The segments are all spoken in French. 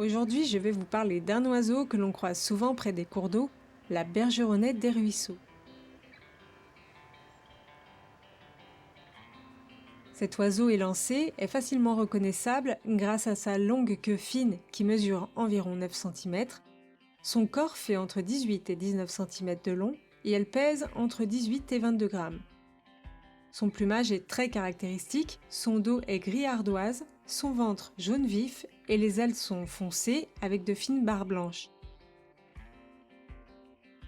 Aujourd'hui, je vais vous parler d'un oiseau que l'on croise souvent près des cours d'eau, la bergeronnette des ruisseaux. Cet oiseau élancé est facilement reconnaissable grâce à sa longue queue fine qui mesure environ 9 cm. Son corps fait entre 18 et 19 cm de long et elle pèse entre 18 et 22 grammes. Son plumage est très caractéristique, son dos est gris ardoise, son ventre jaune vif et les ailes sont foncées avec de fines barres blanches.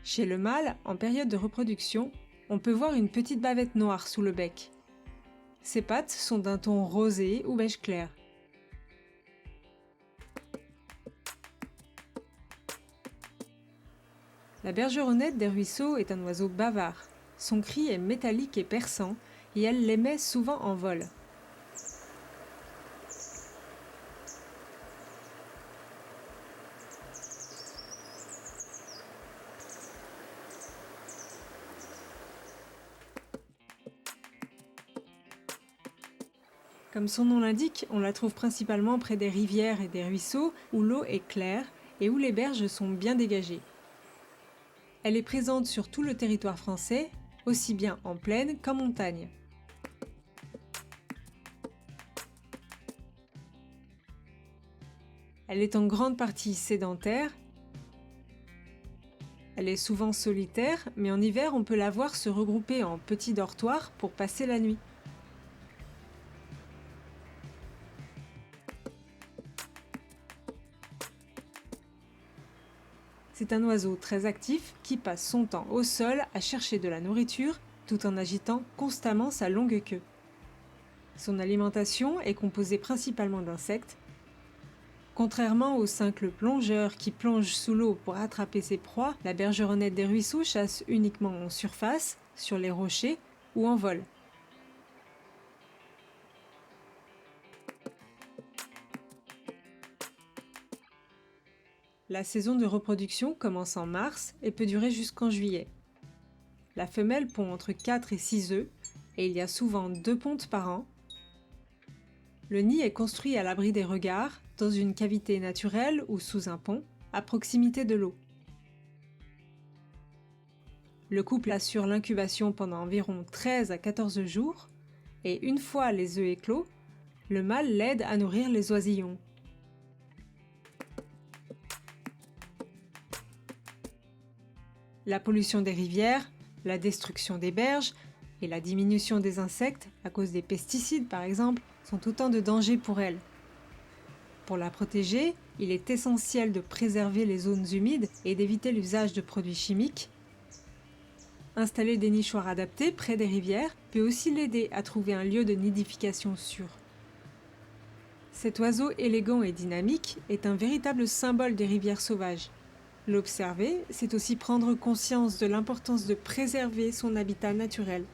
Chez le mâle, en période de reproduction, on peut voir une petite bavette noire sous le bec. Ses pattes sont d'un ton rosé ou beige clair. La bergeronnette des ruisseaux est un oiseau bavard. Son cri est métallique et perçant et elle l'émet souvent en vol. Comme son nom l'indique, on la trouve principalement près des rivières et des ruisseaux où l'eau est claire et où les berges sont bien dégagées. Elle est présente sur tout le territoire français, aussi bien en plaine qu'en montagne. Elle est en grande partie sédentaire. Elle est souvent solitaire, mais en hiver, on peut la voir se regrouper en petits dortoirs pour passer la nuit. C'est un oiseau très actif qui passe son temps au sol à chercher de la nourriture tout en agitant constamment sa longue queue. Son alimentation est composée principalement d'insectes. Contrairement aux simples plongeurs qui plongent sous l'eau pour attraper ses proies, la bergeronnette des ruisseaux chasse uniquement en surface, sur les rochers ou en vol. La saison de reproduction commence en mars et peut durer jusqu'en juillet. La femelle pond entre 4 et 6 œufs et il y a souvent 2 pontes par an. Le nid est construit à l'abri des regards, dans une cavité naturelle ou sous un pont, à proximité de l'eau. Le couple assure l'incubation pendant environ 13 à 14 jours et une fois les œufs éclos, le mâle l'aide à nourrir les oisillons. La pollution des rivières, la destruction des berges et la diminution des insectes, à cause des pesticides par exemple, sont autant de dangers pour elle. Pour la protéger, il est essentiel de préserver les zones humides et d'éviter l'usage de produits chimiques. Installer des nichoirs adaptés près des rivières peut aussi l'aider à trouver un lieu de nidification sûr. Cet oiseau élégant et dynamique est un véritable symbole des rivières sauvages. L'observer, c'est aussi prendre conscience de l'importance de préserver son habitat naturel.